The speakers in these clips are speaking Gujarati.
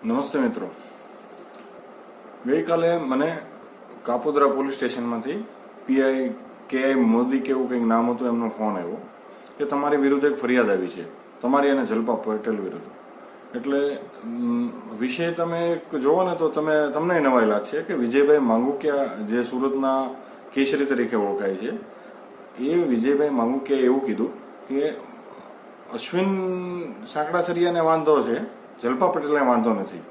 નમસ્તે મિત્રો, ગઈકાલે મને કાપોદ્રા પોલીસ સ્ટેશનમાંથી પીઆઈ કેઆઈ મોદી કે એવું કંઈક નામ હતું એમનો ફોન આવ્યો કે તમારી વિરુદ્ધ એક ફરિયાદ આવી છે, તમારી અને જલ્પા પટેલ વિરુદ્ધ. એટલે વિષય તમે જોવો ને તો તમને નવાઈ લાગશે કે વિજયભાઈ માંગુકિયા જે સુરતના કેસરી તરીકે ઓળખાય છે, એ વિજયભાઈ માંગુકિયાએ એવું કીધું કે અશ્વિન સાંકળાસરિયાને વાંધો છે, જલ્પા પટેલને વાંધો નથી.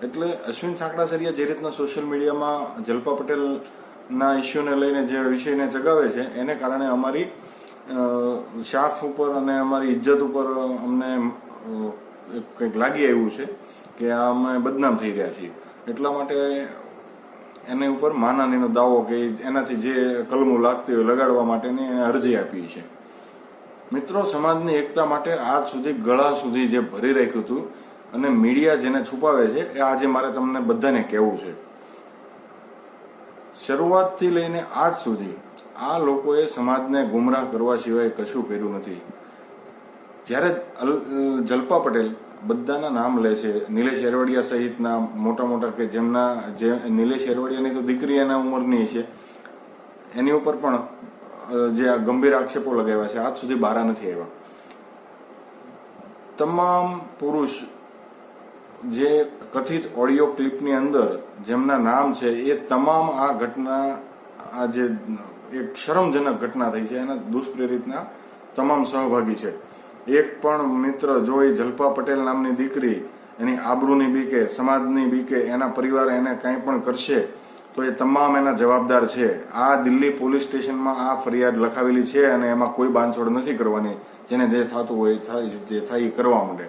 એટલે અશ્વિન સાંકળાસરિયા જે રીતના સોશિયલ મીડિયામાં જલ્પા પટેલના ઇસ્યુને લઈને જે વિષયને જગાવે છે, એને કારણે અમારી શાખ ઉપર અને અમારી ઇજ્જત ઉપર અમને કંઈક લાગી આવ્યું છે કે આ અમે બદનામ થઈ રહ્યા છીએ. એટલા માટે એની ઉપર માનહાનિનો દાવો કે એનાથી જે કલમો લાગતી હોય લગાડવા માટેની એને અરજી આપી છે. મિત્રો, સમાજની એકતા માટે આજ સુધી ગળા સુધી જે ભરી રાખ્યું હતું અને મીડિયા જેને છુપાવે છે, એ આજે મારે તમને બધાને કહેવું છે. શરૂઆતથી લઈને આજ સુધી આ લોકોએ સમાજને ગુમરાહ કરવા સિવાય કશું કર્યું નથી. જ્યારે જલ્પા પટેલ બધાના નામ લે છે, નિલેશ એરવડિયા સહિતના મોટા મોટા કે જે નિલેશ એરવડિયાની તો દીકરી એના ઉંમરની છે, એની ઉપર પણ જે આ ગંભીર આક્ષેપો લગાવ્યા છે, આજ સુધી બહાર નથી આવ્યા. તમામ પુરુષ જે કથિત ઓડિયો ક્લિપની અંદર જેમના નામ છે, એ તમામ આ ઘટના, આ જે એક શરમજનક ઘટના થઈ છે એના દુષ્પ્રેરિતના તમામ સહભાગી છે. એક પણ મિત્ર જો એ જલ્પા પટેલ નામની દીકરી એની આબરૂની બીકે, સમાજની બીકે એના પરિવાર એને કાંઈ પણ કરશે તો એ તમામ એના જવાબદાર છે. આ દિલ્હી પોલીસ સ્ટેશનમાં આ ફરિયાદ લખાવેલી છે અને એમાં કોઈ બાંધછોડ નથી કરવાની. જેને જે થતું હોય જે થાય એ કરવા માંડે.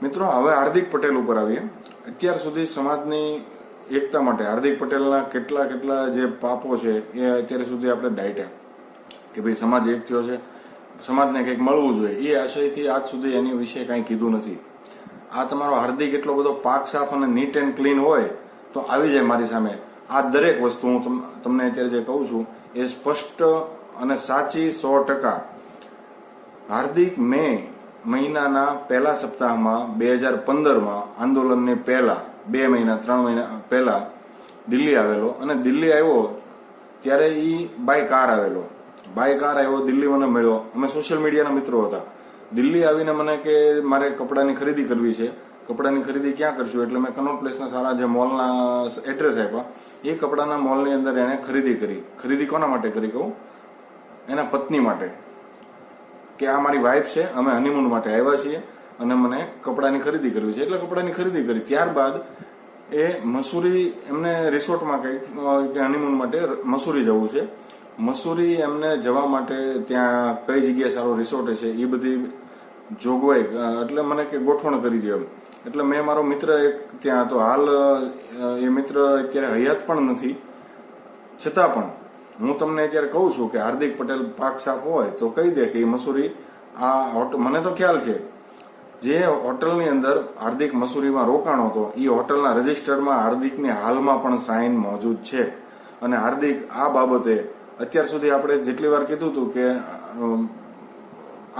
મિત્રો, હવે હાર્દિક પટેલ ઉપર આવીએ. અત્યાર સુધી સમાજની એકતા માટે હાર્દિક પટેલના કેટલા જે પાપો છે એ અત્યાર સુધી આપણે ડાયટ્યા કે ભાઈ સમાજ એક થયો છે, સમાજને કંઈક મળવું જોઈએ, એ આશયથી આજ સુધી એની વિશે કાંઈ કીધું નથી. આ તમારો હાર્દિક એટલો બધો પાક સાફ અને નીટ એન્ડ ક્લીન હોય તો આવી જાય મારી સામે. આ દરેક વસ્તુ હું તમને અત્યારે જે કહું છું એ સ્પષ્ટ અને સાચી 100%. હાર્દિક મહિનાના પહેલા સપ્તાહમાં 2015માં આંદોલનની પહેલા 2 મહિના 3 મહિના પહેલા દિલ્હી આવેલો અને દિલ્હી આવ્યો ત્યારે એ બાય કાર આવ્યો. દિલ્હી મને મળ્યો. અમે સોશિયલ મીડિયાના મિત્રો હતા. દિલ્હી આવીને મને કે મારે કપડાની ખરીદી કરવી છે, કપડાની ખરીદી ક્યાં કરશું? એટલે મેં કનોટ પ્લેસના સારા જે મોલના એડ્રેસ આપ્યા. એ કપડાના મોલની અંદર એણે ખરીદી કરી. ખરીદી કોના માટે કરી કહું? એના પત્ની માટે, કે આ મારી વાઇફ છે, અમે હનીમૂન માટે આવ્યા છીએ અને મને કપડાની ખરીદી કરવી છે, એટલે કપડાની ખરીદી કરી. ત્યારબાદ એ મસૂરી, એમને રિસોર્ટમાં કંઈક હનીમૂન માટે મસૂરી જવું છે. મસૂરી એમને જવા માટે ત્યાં કઈ જગ્યાએ સારો રિસોર્ટ છે એ બધી જોગવાઈ, એટલે મને કે ગોઠવણ કરી દે એમ. એટલે મેં મારો મિત્ર એક ત્યાં હતો, હાલ એ મિત્ર અત્યારે હયાત પણ નથી, છતાં પણ હું તમને અત્યારે કહું છું કે હાર્દિક પટેલ પાક સાફ હોય તો કહી દે કે એ મસૂરી આ મને તો ખ્યાલ છે જે હોટલની અંદર હાર્દિક મસૂરીમાં રોકાણો હતો એ હોટલના રજિસ્ટરમાં હાર્દિકની હાલમાં પણ સાઇન મોજૂદ છે. અને હાર્દિક આ બાબતે અત્યાર સુધી આપણે જેટલી વાર કીધું હતું કે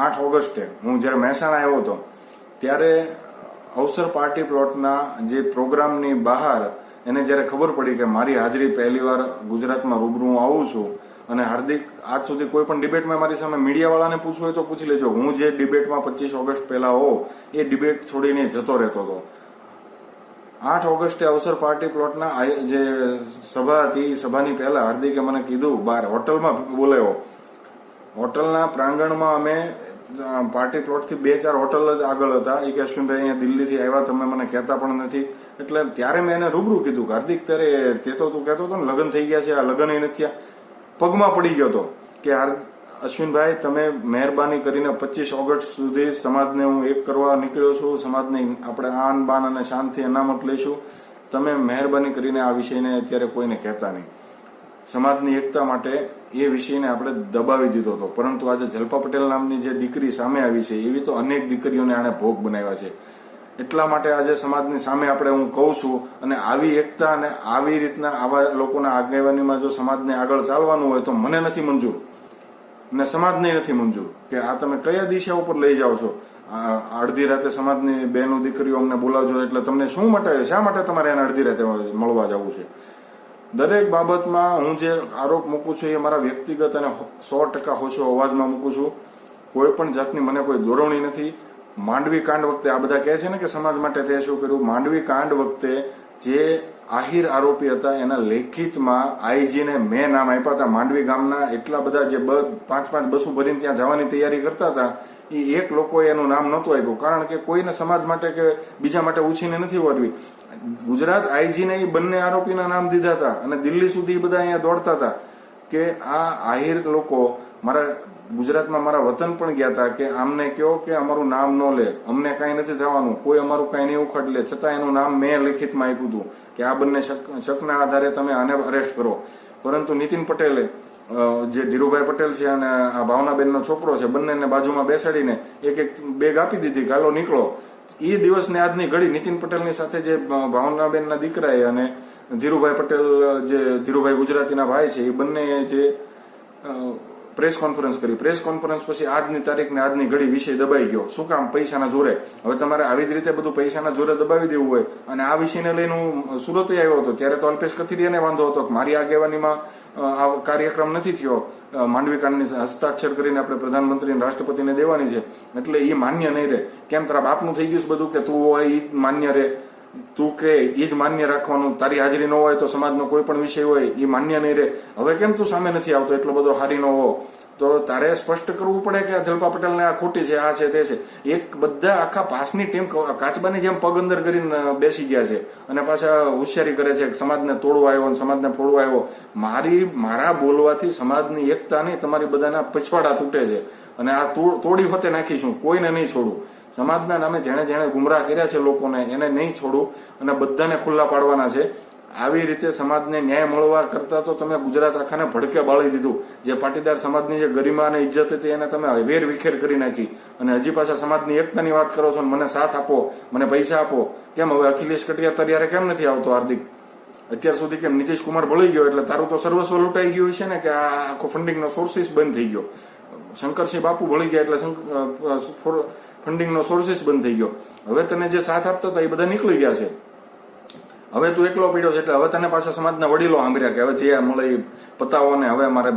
8 ઓગસ્ટે હું જ્યારે મહેસાણા આવ્યો હતો ત્યારે અવસર પાર્ટી પ્લોટના જે પ્રોગ્રામની બહાર એને જ્યારે ખબર પડી કે મારી હાજરી પહેલીવાર ગુજરાતમાં રૂબરૂ હું આવું છું, અને હાર્દિક આજ સુધી કોઈ પણ ડિબેટમાં મારી સામે મીડિયાવાળાને પૂછવું હોય તો પૂછી લેજો, હું જે ડિબેટમાં 25 ઓગસ્ટ પહેલા હોઉં એ ડિબેટ છોડીને જતો રહેતો હતો. 8 ઓગસ્ટે અવસર પાર્ટી પ્લોટના જે સભા હતી એ સભાની પહેલા હાર્દિકે મને કીધું, બહાર હોટલમાં બોલાવ્યો. હોટલના પ્રાંગણમાં અમે પાર્ટી પ્લોટથી 2-4 હોટલ જ આગળ હતા. એ કે અશ્વિનભાઈ અહીંયા દિલ્હીથી આવ્યા, તમે મને કહેતા પણ નથી. એટલે ત્યારે મેં એને રૂબરૂ કીધું કે હાર્દિક, ત્યારે તે તો તું કહેતો હતો ને લગ્ન થઈ ગયા છે, આ લગ્ન નથી થયા. પગમાં પડી ગયો હતો કે અશ્વિનભાઈ, તમે મહેરબાની કરીને 25 ઓગસ્ટ સુધી સમાજને હું એક કરવા નીકળ્યો છું, સમાજની આપણે આન બાન અને શાંતિ અનામત લઈશું, તમે મહેરબાની કરીને આ વિષયને અત્યારે કોઈને કહેતા નહીં. સમાજની એકતા માટે એ વિષયને આપણે દબાવી દીધો હતો. પરંતુ આજે જલ્પા પટેલ નામની જે દીકરી સામે આવી છે, એવી તો અનેક દીકરીઓને આણે ભોગ બનાવ્યા છે. એટલા માટે આજે સમાજની સામે આપણે હું કહું છું, અને આવી એકતા અને આવી રીતના આવા લોકોના આગેવાનીમાં જો સમાજને આગળ ચાલવાનું હોય તો મને નથી મંજૂર ને સમાજને નથી મંજૂર કે આ તમે કયા દિશા ઉપર લઈ જાઓ છો. અડધી રાતે સમાજની બહેનો દીકરીઓ અમને બોલાવજો એટલે તમને શું માટે, શા માટે તમારે એને અડધી રાતે મળવા જવું છે? દરેક બાબતમાં હું જે આરોપ મૂકું છું એ મારા વ્યક્તિગત અને 100% હોશો અવાજમાં મૂકું છું. કોઈ પણ જાતની મને કોઈ દોરવણી નથી. માંડવી કાંડ વખતે આ બધા કહે છે ને કે સમાજ માટે તે શું કર્યું, માંડવી કાંડ વખતે જે આહિર આરોપી હતા એના લેખિતમાં આઈજીને મેં નામ આપ્યા હતા. માંડવી ગામના એટલા બધા જે 5-5 બસો ભરીને ત્યાં જવાની તૈયારી કરતા હતા એ એક લોકોએ એનું નામ નહોતું આપ્યું, કારણ કે કોઈને સમાજ માટે કે બીજા માટે ઉછીને નથી વાળવી. ગુજરાત આઈજીને એ બંને આરોપીના નામ દીધા હતા અને દિલ્હી સુધી બધા અહીંયા દોડતા હતા કે આ આહિર લોકો મારા ગુજરાતમાં મારા વતન પણ ગયા હતા કે આમને કહો કે અમારું નામ ન લે, અમને કાંઈ નથી થવાનું, કોઈ અમારું કાંઈ નહીં ઉખડ લે, છતાં એનું નામ મેં લેખિતમાં આપ્યું હતું કે આ બંને શકના આધારે તમે આને અરેસ્ટ કરો. પરંતુ નીતિન પટેલે જે ધીરુભાઈ પટેલ છે અને આ ભાવનાબેનનો છોકરો છે બંનેને બાજુમાં બેસાડીને એક બેગ આપી દીધી, ગાલો નીકળો. એ દિવસને આજની ઘડી નીતિન પટેલની સાથે જે ભાવનાબેનના દીકરાએ અને ધીરુભાઈ પટેલ જે ધીરુભાઈ ગુજરાતીના ભાઈ છે એ બંને જે પ્રેસ કોન્ફરન્સ કરી. પ્રેસ કોન્ફરન્સ પછી આજની તારીખને આજની ઘડી વિષય દબાઈ ગયો. શું કામ? પૈસાના જોરે. હવે તમારે આવી જ રીતે બધું પૈસાના જોરે દબાવી દેવું હોય અને આ વિષયને લઈને હું સુરત આવ્યો હતો ત્યારે તો અલ્પેશ કથિરિયાને વાંધો હતો કે મારી આગેવાનીમાં આ કાર્યક્રમ નથી થયો, માંડવી કાંડની હસ્તાક્ષર કરીને આપણે પ્રધાનમંત્રી રાષ્ટ્રપતિને દેવાની છે એટલે એ માન્ય નહીં રહે. કેમ તારા બાપનું થઈ ગયું બધું કે તું હોય એ માન્ય રહે, તું કે એ જ માન્ય રાખવાનું, તારી હાજરી ન હોય તો સમાજનો કોઈ પણ વિષય હોય એ માન્ય નહીં રહે. હવે કેમ તું સામે નથી આવતો, એટલો બધો હારી ન હો તો તારે સ્પષ્ટ કરવું પડે કે આ જલપા પટેલને આ ખોટી છે, આ છે તે છે. એક બધા આખા પાસની ટીમ કાચબાની જેમ પગ અંદર કરીને બેસી ગયા છે અને પાછા હોશિયારી કરે છે કે સમાજને તોડવા આવ્યો અને સમાજને ફોડવા આવ્યો. મારા બોલવાથી સમાજની એકતા નહીં, તમારી બધાના પછવાડા તૂટે છે અને આ તોડી હોતે નાખીશું, કોઈને નહીં છોડું. સમાજના નામે જેણે જેણે ગુમરાહ કર્યા છે લોકોને એને નહીં છોડું અને બધાને ખુલ્લા પાડવાના છે. આવી રીતે સમાજને ન્યાય મળવા કરતા તો તમે ગુજરાત આખાને ભડકે બાળી દીધું. જે પાટીદાર સમાજની જે ગરિમા અને ઇજ્જત હતી એને તમે વેર વિખેર કરી નાખી અને હજી પાછા સમાજની એકતાની વાત કરો છો. મને સાથ આપો, મને પૈસા આપો. કેમ હવે અખિલેશ કટિયાર તરીયારે કેમ નથી આવતો? હાર્દિક અત્યાર સુધી કેમ? નીતિશ કુમાર ભળી ગયો એટલે તારું તો સર્વસ્વ લૂંટાઈ ગયું છે ને કે આ આખો ફંડિંગનો સોર્સિસ બંધ થઈ ગયો. શંકરસિંહ બાપુ ભળી ગયા એટલે ફંડિંગનો સોર્સિસ બંધ થઈ ગયો. હવે તને જે સાથ આપતા હતા એ બધા નીકળી ગયા છે. હવે તું એકલો પીડ્યો છે એટલે હવે તને પાછા સમાજના વડીલો સાંભળ્યા કે હવે જે મળે એ પતાવો ને હવે મારે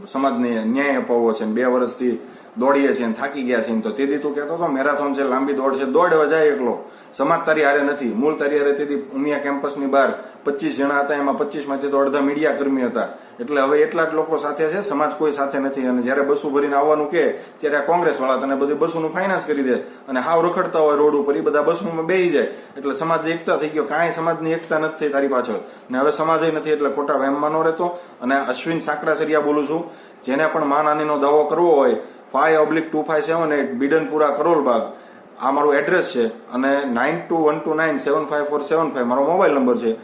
સમાજને ન્યાય અપાવવો છે. 2 વર્ષથી દોડીએ છીએ થાકી ગયા છે. તો તેથી તું કહેતો હતો મેરાથોન છે, લાંબી દોડ છે, દોડવા જાય એકલો. સમાજ તારી હારે નથી. મૂળ તારી હારે તેથી ઉમિયા કેમ્પસની બહાર 25 જણા હતા, એમાં 25માંથી તો અડધા મીડિયા કર્મી હતા. એટલે હવે એટલા જ લોકો સાથે છે, સમાજ કોઈ સાથે નથી. અને જયારે બસો ભરીને આવવાનું કે ત્યારે કોંગ્રેસ વાળા તને બધી બસોનું ફાઇનાન્સ કરી દે અને હાવ રખડતા હોય રોડ ઉપર, એ બધા બસોમાં બેસી જાય. એટલે સમાજ એકતા થઈ ગયો. કાંઈ સમાજની એકતા નથી થઈ તારી પાછળ ને હવે સમાજ નથી. એટલે ખોટા વહેમમાં ન રહેતો. અને અશ્વિન સાંકળાસરિયા બોલું છું, જેને પણ માનહાનિનો દાવો કરવો હોય 5/257 બિડનપુરા કરોલબાગ આ મારું એડ્રેસ છે અને 9212975475 મારો મોબાઈલ નંબર છે.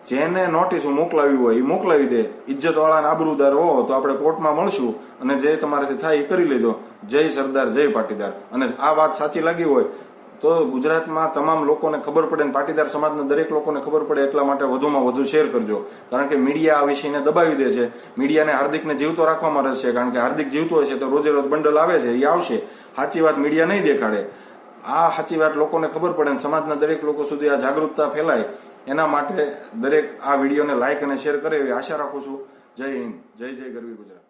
જેને નોટિસ મોકલાવી હોય એ મોકલાવી દે. ઇજ્જતવાળા અને આબરૂદાર હો તો આપણે કોર્ટમાં મળશું અને જે તમારાથી થાય એ કરી લેજો. જય સરદાર, જય પાટીદાર. અને આ વાત સાચી લાગી હોય તો ગુજરાતમાં તમામ લોકોને ખબર પડે, પાટીદાર સમાજના દરેક લોકોને ખબર પડે એટલા માટે વધુમાં વધુ શેર કરજો. કારણ કે મીડિયા આ વિષયને દબાવી દે છે. મીડિયાને હાર્દિકને જીવતો રાખવામાં રસ છે, કારણ કે હાર્દિક જીવતો હોય છે તો રોજે રોજ બંડલ આવે છે, એ આવશે. સાચી વાત મીડિયા નહીં દેખાડે. આ સાચી વાત લોકોને ખબર પડે અને સમાજના દરેક લોકો સુધી આ જાગૃતતા ફેલાય એના માટે દરેક આ વિડીયોને લાઇક અને શેર કરે એવી આશા રાખું છું. જય હિન્દ, જય જય ગરવી ગુજરાત.